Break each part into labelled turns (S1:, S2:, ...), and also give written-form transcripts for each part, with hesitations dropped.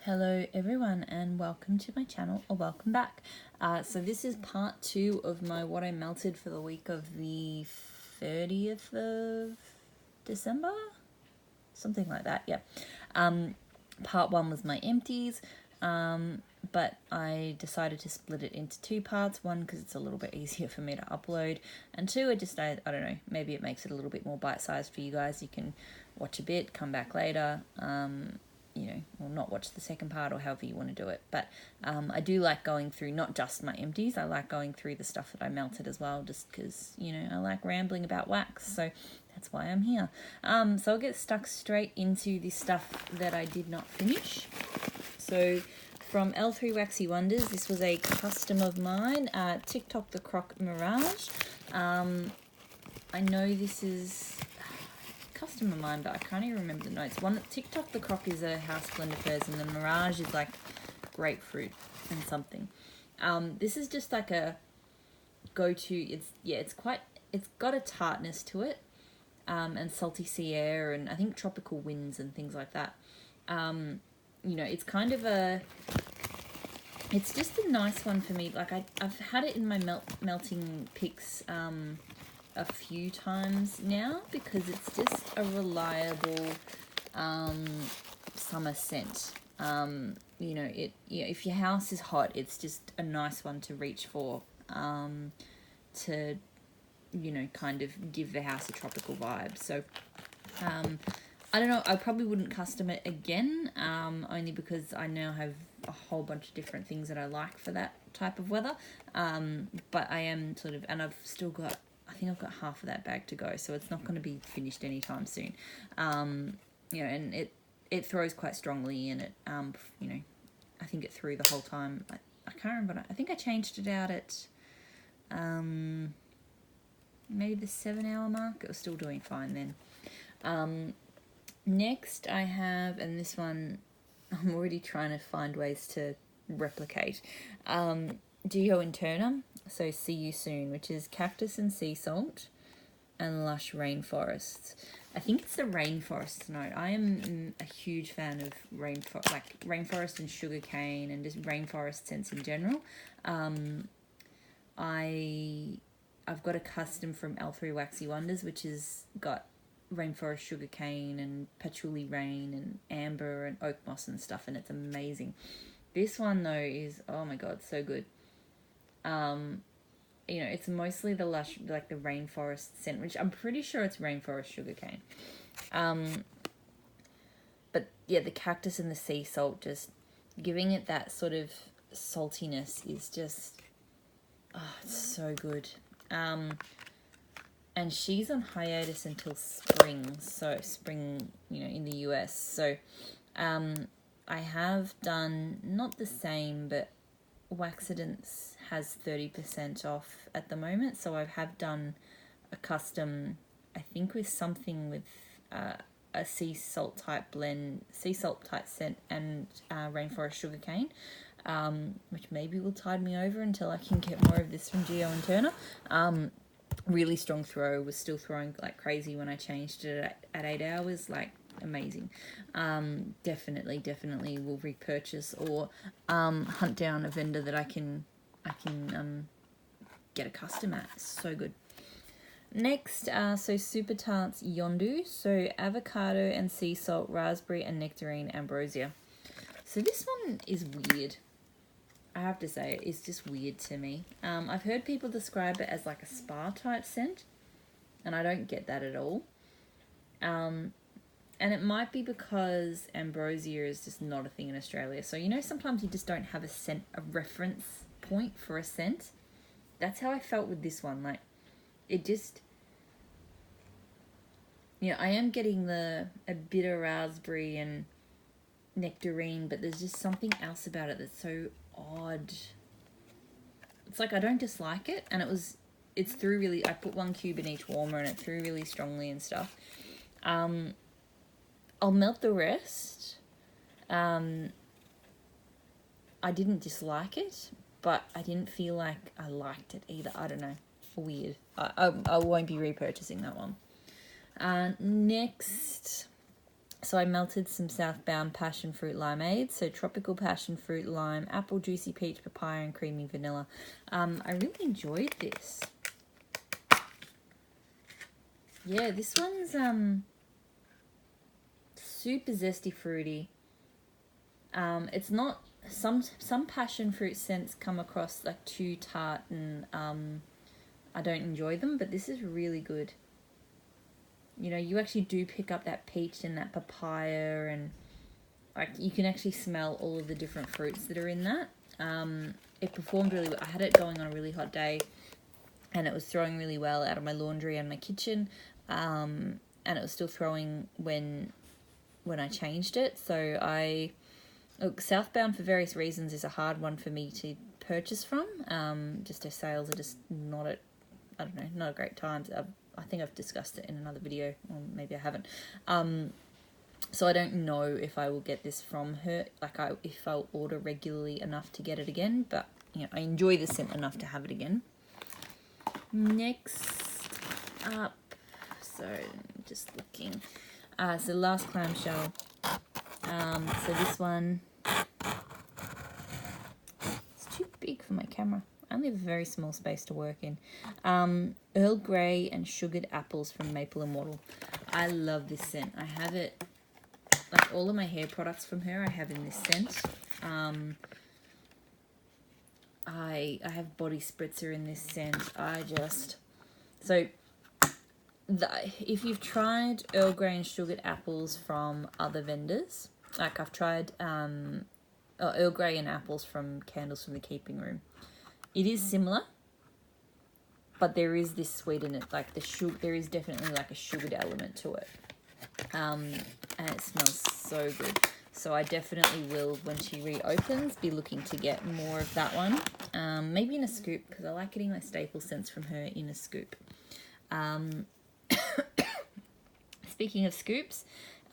S1: Hello everyone and welcome to my channel, or welcome back. So this is part 2 of my what I melted for the week of the 30th of December? Something like that, yeah. Part 1 was my empties, but I decided to split it into 2 parts. 1, because it's a little bit easier for me to upload, and 2, I don't know, maybe it makes it a little bit more bite-sized for you guys. You can watch a bit, come back later, or not watch the second part, or however you want to do it. But I do like going through not just my empties. I like going through the stuff that I melted as well, just because, I like rambling about wax. So that's why I'm here. So I'll get stuck straight into the stuff that I did not finish. So from L3 Waxy Wonders, this was a custom of mine, TikTok the Croc Mirage. I know this is custom of mine, but I can't even remember the notes. TikTok the Croc is a house blend of hers, and the Mirage is like grapefruit and something. This is just like a go-to. It's got a tartness to it, and salty sea air, and I think tropical winds and things like that. It's kind of it's just a nice one for me. Like I've had it in my melting picks a few times now, because it's just a reliable summer scent. If your house is hot, it's just a nice one to reach for, to kind of give the house a tropical vibe. So I don't know, I probably wouldn't custom it again, only because I now have a whole bunch of different things that I like for that type of weather. But I am and I've still got, I think I've got half of that bag to go, so it's not going to be finished anytime soon. And it throws quite strongly, and it, I think it threw the whole time. I can't remember, I think I changed it out at maybe the 7-hour mark. It was still doing fine then. Next I have, and this one I'm already trying to find ways to replicate, Geo Interna, so See You Soon, which is cactus and sea salt and lush rainforests. I think it's the rainforest note. I am a huge fan of rainforest and sugarcane, and just rainforest scents in general. I've got a custom from L3 Waxy Wonders, which has got rainforest sugarcane and patchouli rain and amber and oak moss and stuff, and it's amazing. This one though is, oh my god, so good. It's mostly the lush, like the rainforest scent, which I'm pretty sure it's rainforest sugarcane. But yeah, the cactus and the sea salt, just giving it that sort of saltiness, is just, it's so good. And she's on hiatus until spring, in the US. So I have done, not the same, but Waxidence has 30% off at the moment, so I have done a custom, I think with something with a sea salt type scent, and rainforest sugarcane, which maybe will tide me over until I can get more of this from Geo and Turner. Really strong throw, was still throwing like crazy when I changed it at 8 hours, like amazing. Definitely will repurchase, or hunt down a vendor that I can get a custom at. So good. Next, so Super Tarts Yondu, so avocado and sea salt, raspberry and nectarine ambrosia. So this one is weird. I have to say, it's just weird to me. I've heard people describe it as like a spa type scent, and I don't get that at all. And it might be because ambrosia is just not a thing in Australia. So, sometimes you just don't have a reference point for a scent. That's how I felt with this one. Like, it just, I am getting a bitter raspberry and nectarine, but there's just something else about it that's so odd. It's like I don't dislike it, and it's through really, I put 1 cube in each warmer, and it threw really strongly and stuff. I'll melt the rest. I didn't dislike it, but I didn't feel like I liked it either. I don't know, weird. I won't be repurchasing that one. Next, So I melted some Southbound passion fruit limeade. So tropical passion fruit, lime, apple, juicy peach, papaya, and creamy vanilla. I really enjoyed this. Yeah, this one's super zesty fruity. It's not, some passion fruit scents come across like too tart and I don't enjoy them, but this is really good. You know, you actually do pick up that peach and that papaya, and like you can actually smell all of the different fruits that are in that. It performed really well. I had it going on a really hot day, and it was throwing really well out of my laundry and my kitchen, and it was still throwing when I changed it. So look, Southbound for various reasons is a hard one for me to purchase from. Just their sales are just not at, I don't know, not a great time. I think I've discussed it in another video, or maybe I haven't. So I don't know if I will get this from her, like if I'll order regularly enough to get it again, but you know, I enjoy the scent enough to have it again. Next up, so just looking, so last clamshell. So this one, it's too big for my camera. I only have a very small space to work in. Earl Grey and sugared apples from Maple and Wattle. I love this scent. I have it, like all of my hair products from her, I have in this scent. I have body spritzer in this scent. If you've tried Earl Grey and sugared apples from other vendors, like I've tried Earl Grey and apples from Candles from the Keeping Room. It is similar, but there is this sweet in it, like there is definitely like a sugared element to it. And it smells so good. So I definitely will, when she reopens, be looking to get more of that one. Maybe in a scoop, because I like getting my staple scents from her in a scoop. Speaking of scoops,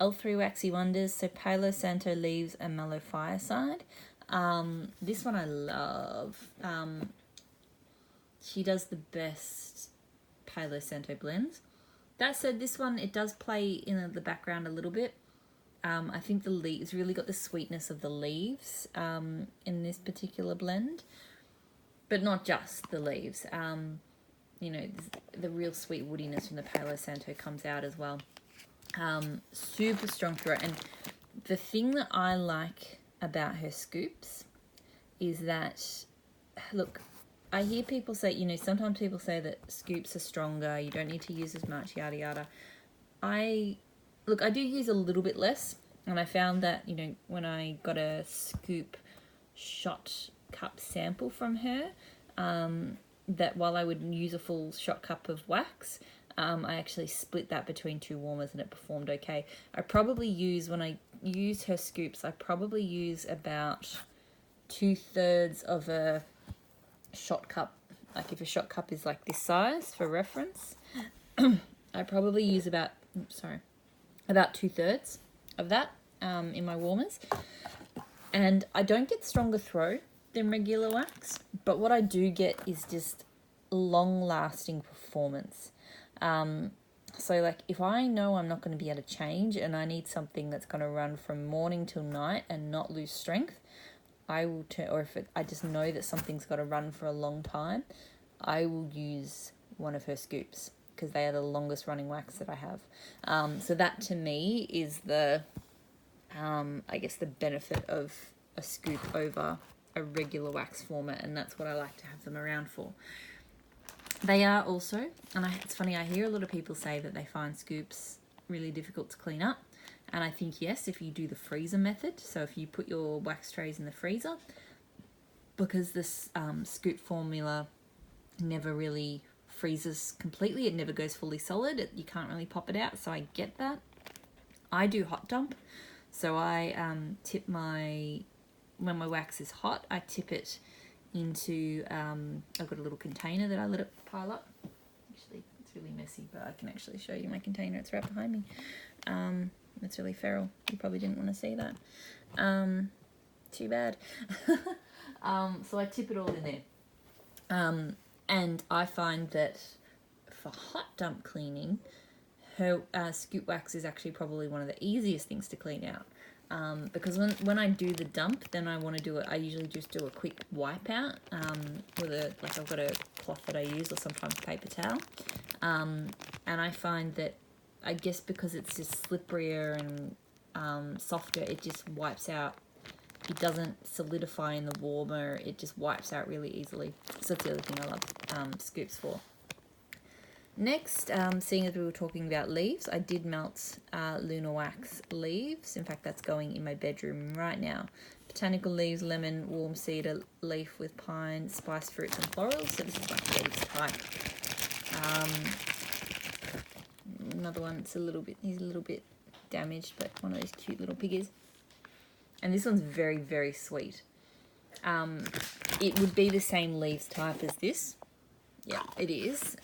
S1: L3 Waxy Wonders, so Palo Santo Leaves and Mellow Fireside. This one I love. She does the best Palo Santo blends. That said, this one, it does play in the background a little bit. I think the leaves really got the sweetness of the leaves in this particular blend, but not just the leaves. You know, the real sweet woodiness from the Palo Santo comes out as well. Super strong throat. And the thing that I like about her scoops is that, look, I hear people say, you know, sometimes people say that scoops are stronger, you don't need to use as much, yada yada. I do use a little bit less, and I found that, you know, when I got a scoop shot cup sample from her, that while I would use a full shot cup of wax, I actually split that between two warmers and it performed okay. I probably use, when I use her scoops, I probably use about 2/3 of a shot cup. Like if a shot cup is like this size for reference, I probably use about 2/3 of that in my warmers. And I don't get stronger throw than regular wax, but what I do get is just long-lasting performance. So like if I know I'm not going to be able to change and I need something that's going to run from morning till night and not lose strength, I will I just know that something's got to run for a long time, I will use one of her scoops because they are the longest running wax that I have. So that to me is the, I guess the benefit of a scoop over a regular wax format, and that's what I like to have them around for. They are also, and it's funny, I hear a lot of people say that they find scoops really difficult to clean up. And I think, yes, if you do the freezer method, so if you put your wax trays in the freezer, because this scoop formula never really freezes completely, it never goes fully solid, you can't really pop it out, so I get that. I do hot dump, so I tip when my wax is hot, I tip it into, I've got a little container that I let it pile up. Actually, it's really messy, but I can actually show you my container, it's right behind me. It's really feral. You probably didn't want to see that. Too bad. So I tip it all in there. And I find that for hot dump cleaning, her scoop wax is actually probably one of the easiest things to clean out. Because when I do the dump, then I want to do it. I usually just do a quick wipe out with I've got a cloth that I use, or sometimes paper towel. And I find that, I guess because it's just slipperier and softer, it just wipes out. It doesn't solidify in the warmer. It just wipes out really easily. So that's the other thing I love scoops for. Next, seeing as we were talking about leaves, I did melt Luna Wax leaves. In fact, that's going in my bedroom right now. Botanical leaves, lemon, warm cedar leaf with pine, spiced fruits and florals. So this is like leaves type. Another one, he's a little bit damaged, but one of those cute little piggies. And this one's very, very sweet. It would be the same leaves type as this. Yeah, it is.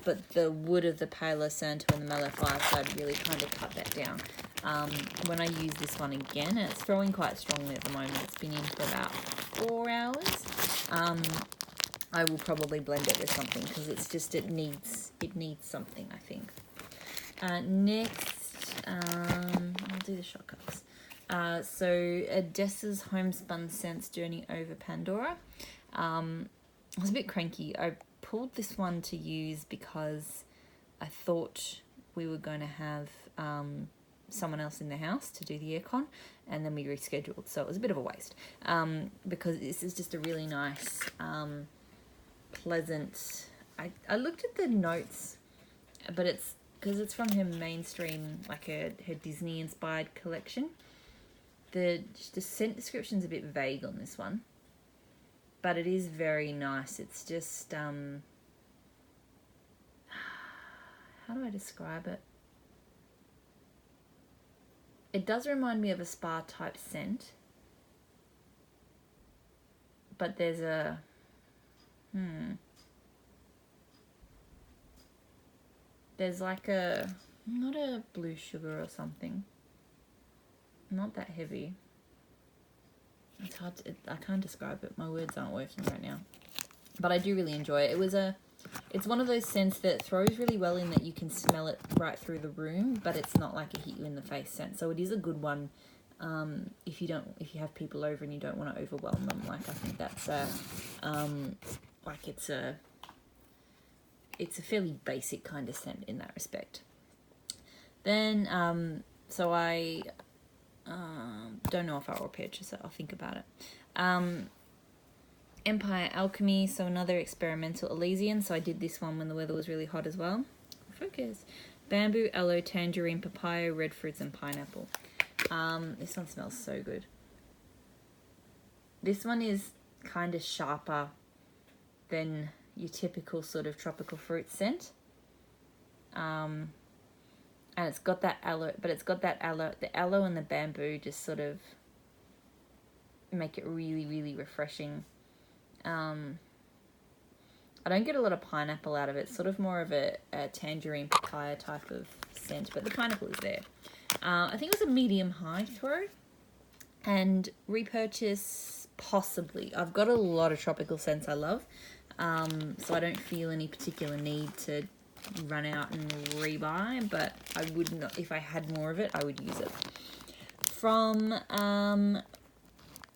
S1: But the wood of the Palo Santo and the Mallow Fireside really kind of cut that down. When I use this one again, and it's throwing quite strongly at the moment, it's been in for about 4 hours. I will probably blend it with something, because it's just, it needs something, I think. Next, I'll do the shortcuts. So Odessa's Homespun Scents Journey Over Pandora. I was a bit cranky. I pulled this one to use because I thought we were going to have someone else in the house to do the aircon, and then we rescheduled, so it was a bit of a waste, because this is just a really nice, pleasant... I looked at the notes, but it's because it's from her mainstream, like her Disney-inspired collection. The scent description's a bit vague on this one, but it is very nice. It's just, how do I describe it? It does remind me of a spa type scent, but there's a, there's like a, not a blue sugar or something. Not that heavy. It's hard to, I can't describe it. My words aren't working right now. But I do really enjoy it. It's one of those scents that throws really well in that you can smell it right through the room, but it's not like a hit you in the face scent. So it is a good one if you have people over and you don't want to overwhelm them. Like, I think that's it's a fairly basic kind of scent in that respect. Then so I don't know if I will purchase it. I'll think about it. Empire Alchemy, so another experimental Elysian. So I did this one when the weather was really hot as well. Focus. Bamboo, aloe, tangerine, papaya, red fruits, and pineapple. This one smells so good. This one is kind of sharper than your typical sort of tropical fruit scent. And it's got that aloe, but it's got that aloe, the aloe and the bamboo just sort of make it really, really refreshing. I don't get a lot of pineapple out of it. It's sort of more of a tangerine papaya type of scent, but the pineapple is there. I think it was a medium-high throw, and repurchase possibly. I've got a lot of tropical scents I love, so I don't feel any particular need to run out and rebuy, but I would not, if I had more of it, I would use it. From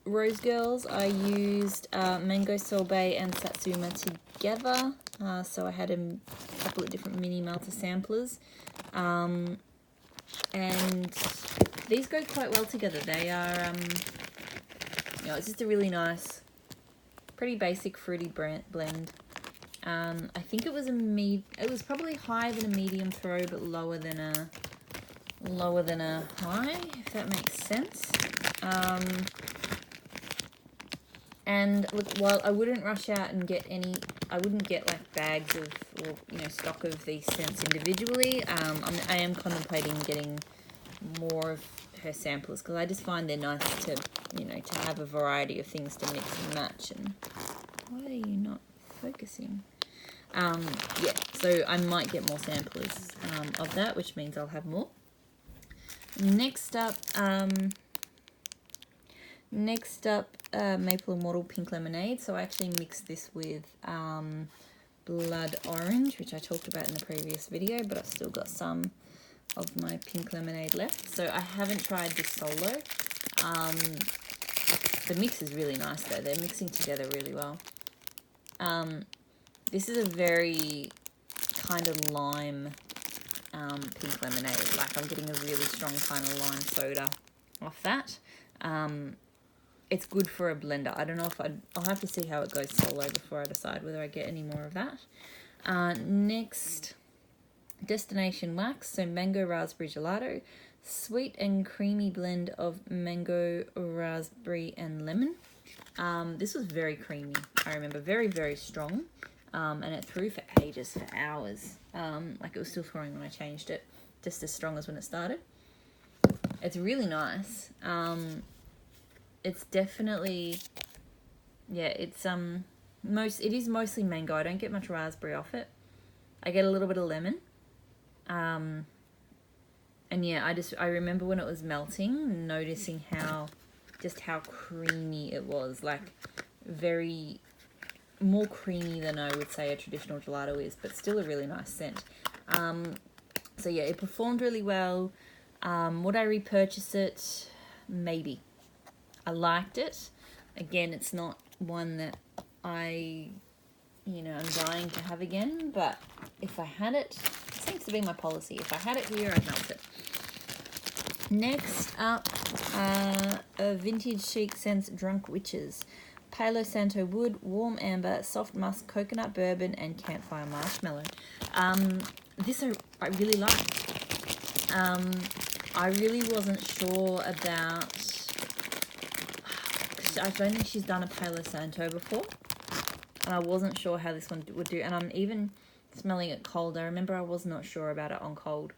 S1: Rose Girls, I used Mango Sorbet and Satsuma together, so I had a couple of different mini melter samplers, and these go quite well together. They are, it's just a really nice, pretty basic fruity blend. I think it was it was probably higher than a medium throw, but lower than a high, if that makes sense. And look, while I wouldn't rush out and get I wouldn't get like bags of, or stock of these scents individually. I am contemplating getting more of her samplers, because I just find they're nice to, to have a variety of things to mix and match. And why are you not focusing? Yeah, so I might get more samplers of that, which means I'll have more. Next up, Maple Immortal Pink Lemonade. So I actually mixed this with blood orange, which I talked about in the previous video, but I've still got some of my pink lemonade left. So I haven't tried this solo. The mix is really nice though. They're mixing together really well. This is a very kind of lime pink lemonade. Like I'm getting a really strong kind of lime soda off that. It's good for a blender. I don't know if I'll have to see how it goes solo before I decide whether I get any more of that. Next, Destination Wax. So mango raspberry gelato. Sweet and creamy blend of mango, raspberry and lemon. This was very creamy. I remember very, very strong. And it threw for ages, for hours. Like it was still throwing when I changed it. Just as strong as when it started. It's really nice. It's definitely, yeah, it's it is mostly mango. I don't get much raspberry off it. I get a little bit of lemon. And yeah, I remember when it was melting, noticing how creamy it was. Like very more creamy than I would say a traditional gelato is, but still a really nice scent. So yeah, it performed really well. Would I repurchase it? Maybe. I liked it. Again, it's not one that I'm dying to have again, but if I had it, seems to be my policy. If I had it here, I'd melt it. Next up, a Vintage Chic Scents Drunk Witches. Palo Santo Wood, Warm Amber, Soft Musk, Coconut Bourbon, and Campfire Marshmallow. This I really like. I really wasn't sure about... I don't think she's done a Palo Santo before. And I wasn't sure how this one would do. And I'm even smelling it cold. I remember I was not sure about it on cold.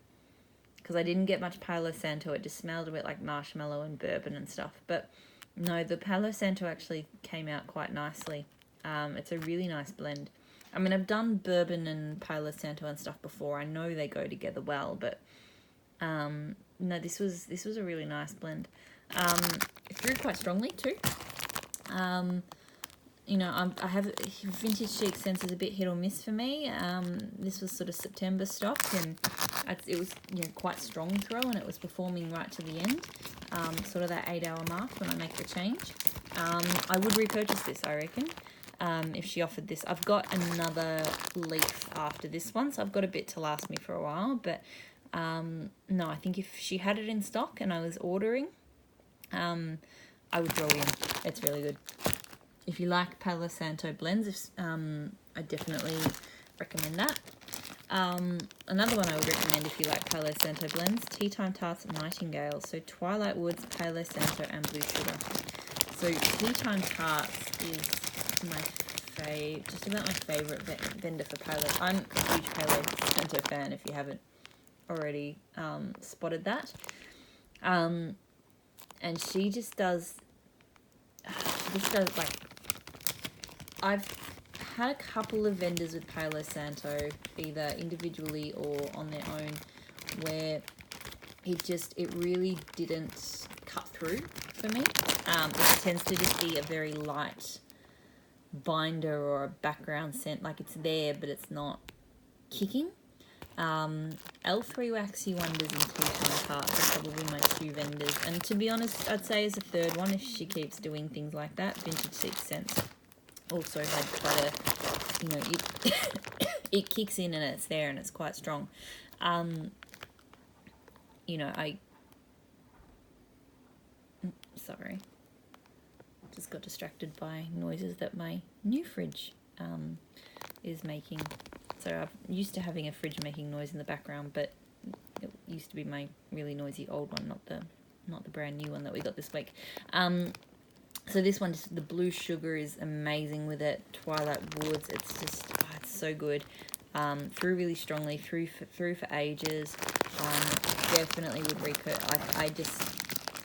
S1: Because I didn't get much Palo Santo. It just smelled a bit like marshmallow and bourbon and stuff. But no, the Palo Santo actually came out quite nicely. It's a really nice blend. I mean, I've done bourbon and Palo Santo and stuff before. I know they go together well. But no, this was a really nice blend. It threw quite strongly too. I have Vintage Chic Scents is a bit hit or miss for me. This was sort of September stock, and it was quite strong throw, and it was performing right to the end, sort of that 8-hour mark when I make the change. I would repurchase this, I reckon, if she offered this. I've got another leaf after this one, so I've got a bit to last me for a while. But no, I think if she had it in stock and I was ordering, I would throw it in. It's really good. If you like Palo Santo blends, I definitely recommend that. Another one I would recommend if you like Palo Santo blends, Tea Time Tarts Nightingale. So Twilight Woods, Palo Santo and Blue Sugar. So Tea Time Tarts is just about my favourite vendor for Palo. I'm a huge Palo Santo fan if you haven't already spotted that. And she just does like, I've had a couple of vendors with Palo Santo, either individually or on their own, where it really didn't cut through for me. It tends to just be a very light binder or a background scent, like it's there but it's not kicking. L3 Waxy Wonders and Tea Time Tarts are probably my two vendors, and to be honest, I'd say as a third one, if she keeps doing things like that, Vintage Chic Scents also had quite a, it kicks in and it's there and it's quite strong. Sorry, just got distracted by noises that my new fridge is making. So I'm used to having a fridge making noise in the background, but it used to be my really noisy old one, not the brand new one that we got this week. So this one, the Blue Sugar is amazing with it. Twilight Woods, it's just, it's so good. Threw really strongly, threw for ages. Definitely would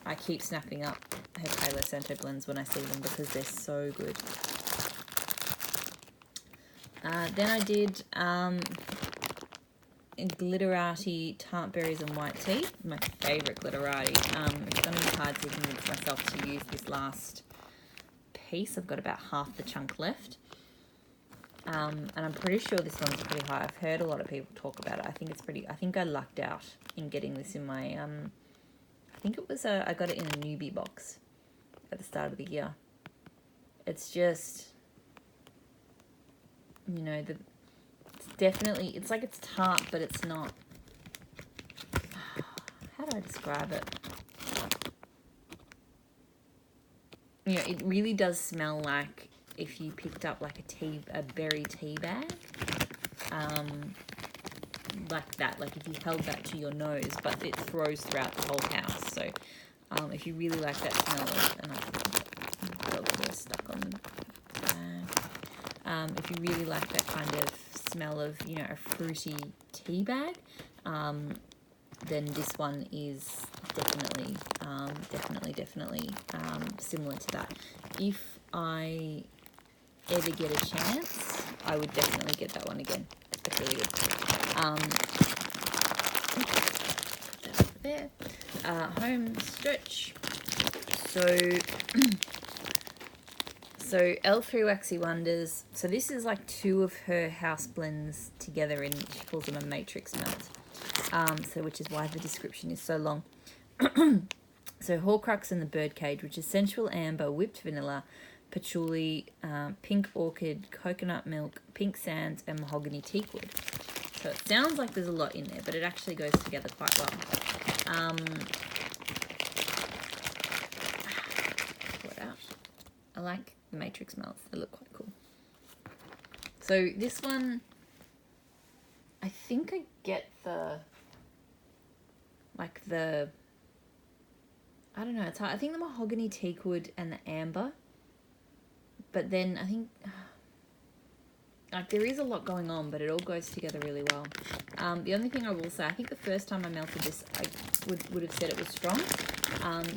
S1: I keep snapping up her Palo Santo blends when I see them because they're so good. Then I did Glitterati Tart Berries and White Tea, my favourite Glitterati. It's going to be hard to convince myself to use this last piece. I've got about half the chunk left. And I'm pretty sure this one's pretty high. I've heard a lot of people talk about it. I think it's pretty, I think I lucked out in getting this in my, I think it was I got it in a newbie box at the start of the year. It's just, you know, it's definitely, it's like it's tart, but it's not, how do I describe it? You know, it really does smell like if you picked up like a berry tea bag, like that, like if you held that to your nose, but it throws throughout the whole house. So if you really like that smell of, and I've got the stuck on the bag. If you really like that kind of smell of, you know, a fruity tea bag, then this one is definitely similar to that. If I ever get a chance, I would definitely get that one again. It's really good. Put that over there. Home stretch. So L3 Waxy Wonders. So this is like 2 of her house blends together, and she calls them a matrix melt. So which is why the description is so long. So Horcrux and the Birdcage, which is sensual amber, whipped vanilla, patchouli, pink orchid, coconut milk, pink sands, and mahogany teakwood. So it sounds like there's a lot in there, but it actually goes together quite well. Pull it out. I like the matrix melts. They look quite cool. So this one, I think I get I don't know, it's hard. I think the mahogany teakwood and the amber, but then I think like there is a lot going on, but it all goes together really well. The only thing I will say, I think the first time I melted this, I would have said it was strong.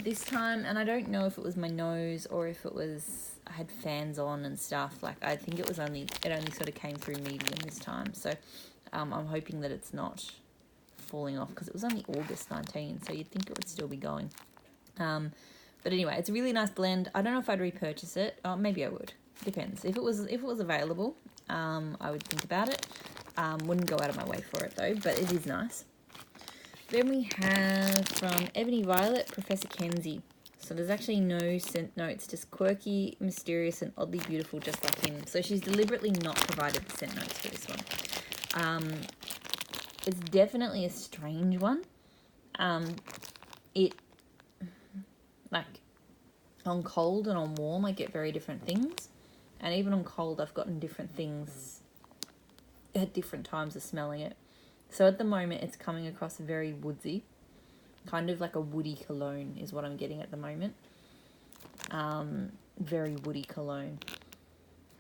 S1: This time, and I don't know if it was my nose or if it was I had fans on and stuff. Like I think it only sort of came through medium this time. So I'm hoping that it's not falling off, because it was only August 19, so you'd think it would still be going. But anyway, it's a really nice blend. I don't know if I'd repurchase it. Oh, maybe I would. Depends. If it was available, I would think about it. Wouldn't go out of my way for it though, but it is nice. Then we have from Ebony Violet, Professor Kenzie. So there's actually no scent notes, just quirky, mysterious, and oddly beautiful, just like him. So she's deliberately not provided the scent notes for this one. It's definitely a strange one. It, like, on cold and on warm, I get very different things. And even on cold, I've gotten different things at different times of smelling it. So at the moment, it's coming across very woodsy. Kind of like a woody cologne is what I'm getting at the moment. Very woody cologne.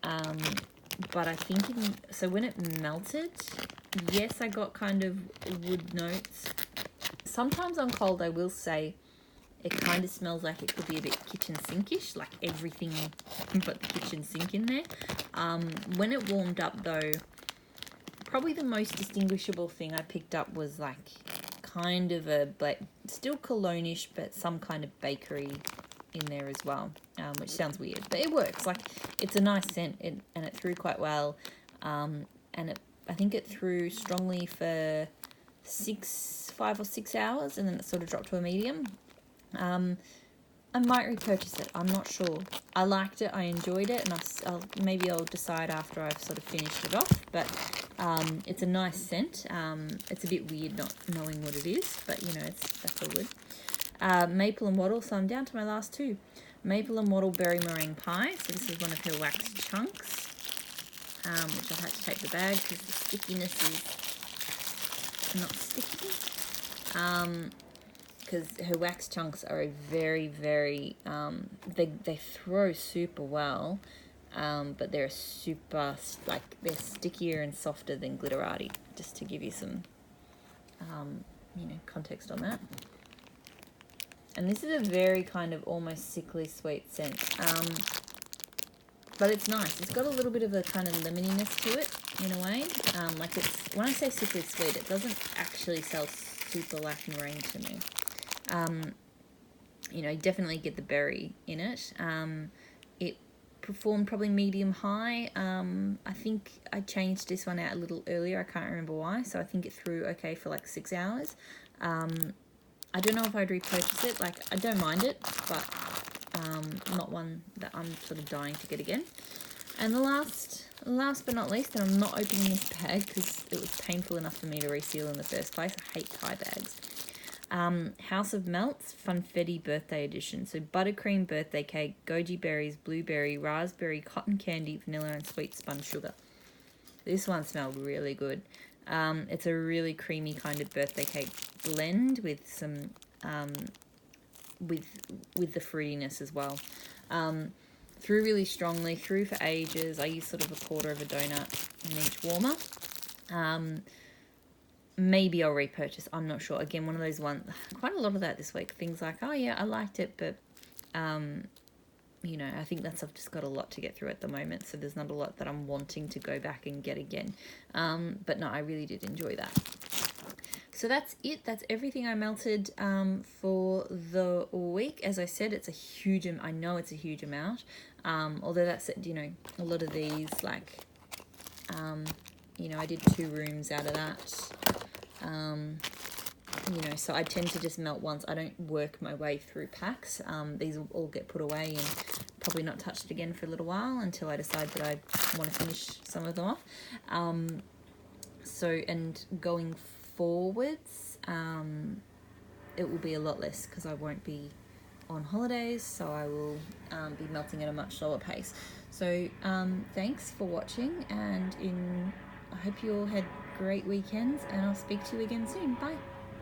S1: But I think, so when it melted, yes, I got kind of wood notes. Sometimes on cold, I will say, it kind of smells like it could be a bit kitchen sinkish, like everything but the kitchen sink in there. When it warmed up though, probably the most distinguishable thing I picked up was like kind of still cologne-ish, but some kind of bakery in there as well, which sounds weird, but it works. Like, it's a nice scent, and it threw quite well. And I think it threw strongly for 5 or 6 hours, and then it sort of dropped to a medium. I might repurchase it. I'm not sure. I liked it. I enjoyed it, and maybe I'll decide after I've sort of finished it off. But it's a nice scent. It's a bit weird not knowing what it is, but you know, that's all good. Maple and wattle. So I'm down to my last 2. Maple and wattle berry meringue pie. So this is one of her wax chunks, which I had to take the bag because the stickiness is not sticky. Because her wax chunks are a very, very, they throw super well, but they're they're stickier and softer than Glitterati, just to give you some, context on that. And this is a very kind of almost sickly sweet scent, but it's nice. It's got a little bit of a kind of lemoniness to it, in a way. When I say sickly sweet, it doesn't actually sell super like meringue to me. You definitely get the berry in it. It performed probably medium high. I think I changed this one out a little earlier. I can't remember why. So I think it threw okay for like 6 hours. I don't know if I'd repurchase it. Like, I don't mind it, but not one that I'm sort of dying to get again. And the last but not least, and I'm not opening this bag because it was painful enough for me to reseal in the first place. I hate tie bags. House of Melts Funfetti Birthday Edition. So buttercream birthday cake, goji berries, blueberry, raspberry, cotton candy, vanilla, and sweet spun sugar. This one smelled really good. It's a really creamy kind of birthday cake blend with some with the fruitiness as well. Threw really strongly, threw for ages. I used sort of a quarter of a donut in each warmer. Maybe I'll repurchase. I'm not sure. Again, one of those ones, quite a lot of that this week. Things like, oh yeah, I liked it, but, you know, I think that's, I've just got a lot to get through at the moment. So there's not a lot that I'm wanting to go back and get again. But no, I really did enjoy that. So that's it. That's everything I melted for the week. As I said, it's a huge, I know it's a huge amount. Although that's, you know, a lot of these, like, you know, I did 2 rooms out of that. You know, so I tend to just melt once. I don't work my way through packs. These will all get put away and probably not touched again for a little while until I decide that I want to finish some of them off. So, and going forwards, it will be a lot less because I won't be on holidays, so I will be melting at a much slower pace. So thanks for watching, and I hope you all had great weekends, and I'll speak to you again soon. Bye.